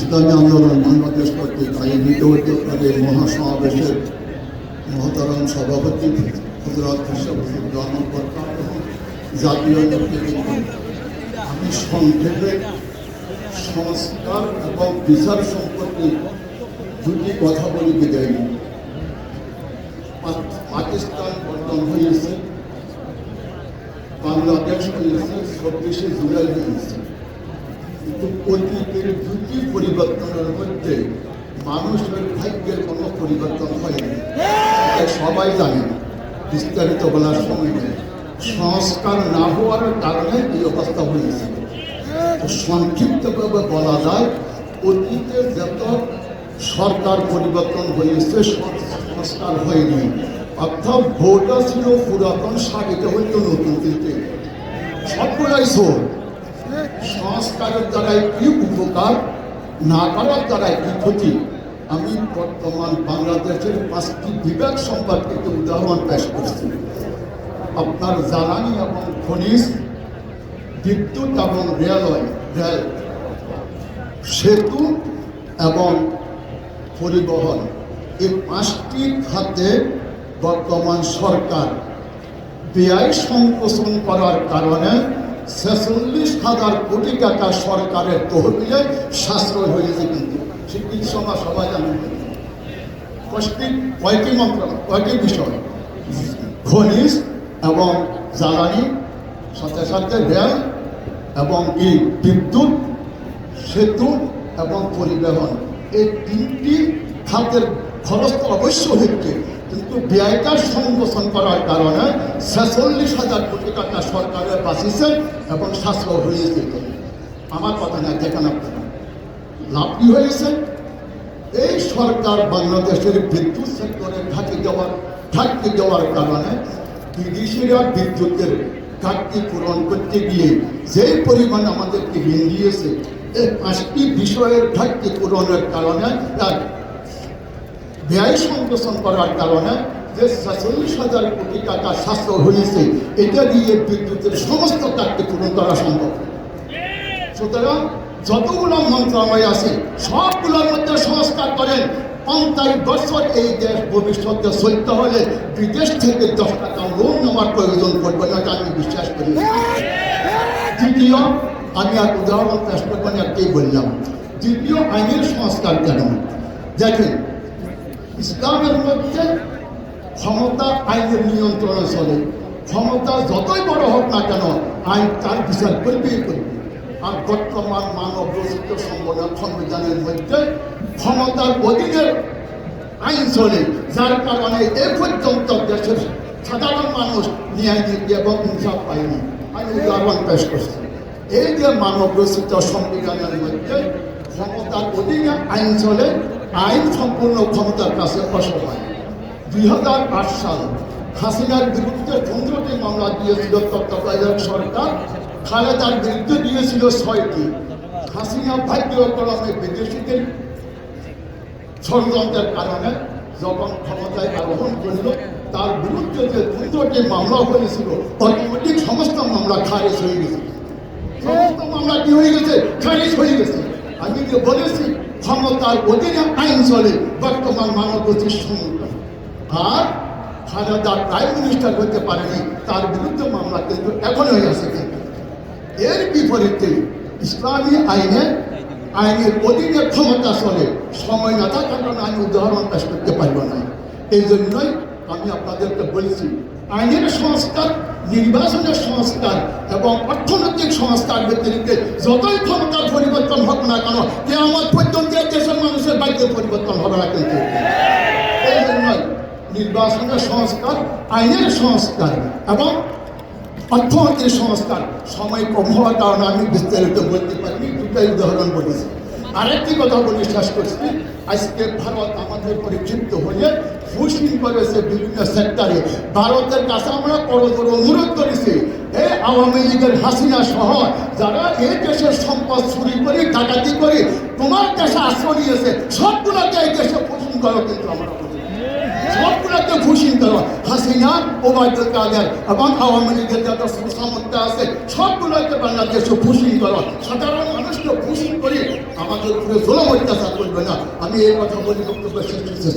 ইসলামী আন্দোলন বাংলাদেশ কর্তৃক আয়োজিত উদ্যোগের মহাসমাবেশের মহতারাম সভাপতি হযরত জাতীয় নেতৃবৃন্দ, আমি সংক্ষেপে সংস্কার এবং বিচার সম্পর্কে দুটি কথা বলে বিদায় নিই। পাকিস্তান পতন হয়েছে, বাংলাদেশ হয়েছে, 26শে জুলাই হয়েছে, কিন্তু অতীতের দুটি পরিবর্তনের মধ্যে মানুষের ভাগ্যের কোনো পরিবর্তন হয়নি। সবাই জানেন, বিস্তারিত বলার সময় নেই। সংস্কার না হওয়ার কারণে এই অবস্থা হয়েছে। সংক্ষিপ্তভাবে বলা যায়, অতীতে যত সরকার পরিবর্তন হয়েছে সংস্কার হয়নি। অর্থাৎ ভোটটা ছিল পুরাতন, সাবিতে হইল নতুন, কিন্তু সবগুলাই সোর। সংস্কারের দ্বারাই কি উপকার, না করার দ্বারাই কি ক্ষতি। আমি বর্তমান বাংলাদেশের 5টি বিভাগ সম্পর্কিত উদাহরণ পেশ করছি। আপনার জ্বালানি এবং খনিজ, বিদ্যুৎ এবং রেল, সেতু এবং পরিবহন, এই 5টি খাতে বর্তমান সরকার ব্যয় সংকোচন করার কারণে 46,000 কোটি টাকা সরকারের তহবিলে সাশ্রয় হয়েছে। কিন্তু চিকিৎসা সবাই জানেন কয়টি মন্ত্রণালয়, কয়টি বিষয়, খনিজ এবং জ্বালানি, সাথে সাথে রেল এবং এই বিদ্যুৎ, সেতু এবং পরিবহন, এই 3টি খাতের খরচ তো অবশ্য হচ্ছে, কিন্তু ব্যয়টা সংকোচন করার কারণে 46,000 কোটি টাকা সরকারের বাঁচিয়েছে এবং সাশ্রয় হয়েছে। আমার কথা না, দেখেন আপনারা লাভ কি হয়েছে। এই সরকার বাংলাদেশের বিদ্যুৎ সেক্টরে ঘাটতি দেওয়ার কারণে বিদেশিরা বিদ্যুতের ঘাটতি পূরণ করতে গিয়ে যে পরিমাণ আমাদেরকে ঋণ দিয়েছে, এই 5টি বিষয়ের ঘাটতি পূরণের কারণে, ব্যয় সংকোচন করার কারণে যে 46,000 কোটি টাকা সাশ্রয় হয়েছে, এটা দিয়ে বিদ্যুতের সমস্ত ঘাটতি পূরণ করা সম্ভব। সুতরাং যতগুলো মন্ত্রণালয় আছে সবগুলোর মধ্যে সংস্কার করেন। 50 বছর এই দেশ ভবিষ্যতে চলতে হলে বিদেশ থেকে 10 টাকা লোন নেওয়ার প্রয়োজন পড়বে না, আমি বিশ্বাস করি। দ্বিতীয়, আমি আর উদাহরণ পেশ করবো না, একটাই বললাম। দ্বিতীয়, আইনের সংস্কার কেন? দেখেন, ইসলামের মধ্যে ক্ষমতা আইনের নিয়ন্ত্রণে চলে। ক্ষমতা যতই বড় হোক না কেন, আইন তার বিচার করবেই করবে। আর বর্তমান মানব রচিত সংবিধানের মধ্যে ক্ষমতার অধীনে আইন চলে, যার কারণে এ পর্যন্ত দেশের সাধারণ মানুষ ন্যায় নীতি এবং ইনসাফ পায়নি। আমি উদাহরণ পেশ করছি। এই যে মানব রচিত সংবিধানের মধ্যে ক্ষমতার অধীনে আইন চলে, আইন সম্পূর্ণ ক্ষমতার কাছে অসহায়। 2008 সাল হাসিনার বিরুদ্ধে 15টি মামলা দিয়েছিল তত্ত্বাবধায়ক সরকার, খালেদার বিরুদ্ধে দিয়েছিল 6টি। হাসিনা ভাগ্যক্রমে বিদেশিদের ষড়যন্ত্রের কারণে যখন ক্ষমতায় আরোহণ করল, তার বিরুদ্ধে যে 15টি মামলা হয়েছিল, অটোমেটিক সমস্ত মামলা খারিজ হয়ে গেছে। সমস্ত মামলা কি হয়ে গেছে? খারিজ হয়ে গেছে। আমি যে বলেছি, ক্ষমতার অধীনে আইন চলে, বর্তমান মানবগতির সম্মুখীন। আর খালেদা প্রাইম মিনিস্টার হতে পারেনি, তার বিরুদ্ধে মামলা কিন্তু এখন হয়ে আছে। এর বিপরীতে ইসলামী আইনের অধীনে ক্ষমতা চলে, সময় না থাকার কারণে আমি উদাহরণ পেশ করতে পারব না। এই জন্যই আমি আপনাদেরকে বলছি, আইনের সংস্কার, নির্বাচনের সংস্কার এবং অর্থনৈতিক সংস্কার ব্যতিরিক্ত যতই ক্ষমতার পরিবর্তন হোক না কেন, কিয়ামত পর্যন্ত দেশের মানুষের ভাগ্যের পরিবর্তন হবে না। কিন্তু এই জন্যই নির্বাচনের সংস্কার, আইনের সংস্কার এবং অর্থনৈতিক সংস্কার সময় কম হওয়ার কারণে আমি বিস্তারিত বলতে পারিনি, দুটাই উদাহরণ বলেছি। আরেকটি কথা বলে শেষ করছি। আজকে ভারত আমাদের উপরে ক্ষিপ্ত হয়ে ফুসিং করেছে বিভিন্ন সেক্টরে। ভারতের কাছে আমরা করজোর অনুরোধ করেছি, এই আওয়ামী লীগের হাসিনা সহ যারা এই দেশের সম্পদ চুরি করে, ডাকাতি করে তোমার দেশে আশ্রয় নিয়েছে, সবগুলোকে এই দেশে ফুসিং করো। কিন্তু আমরা সবগুলোকে সবাইকে ঘোষিত করো। হাসিনা, ওবায়দুল কাদের এবং আওয়ামী লীগের যত সামর্থ্য আছে সবগুলোকে বাংলাদেশে ঘোষিত করো। সাধারণ মানুষকে ঘোষিত করে আমাদের উপরে জুলুম অত্যাচার করবে না। আমি এই কথা বলে বক্তব্য শেষ করছি।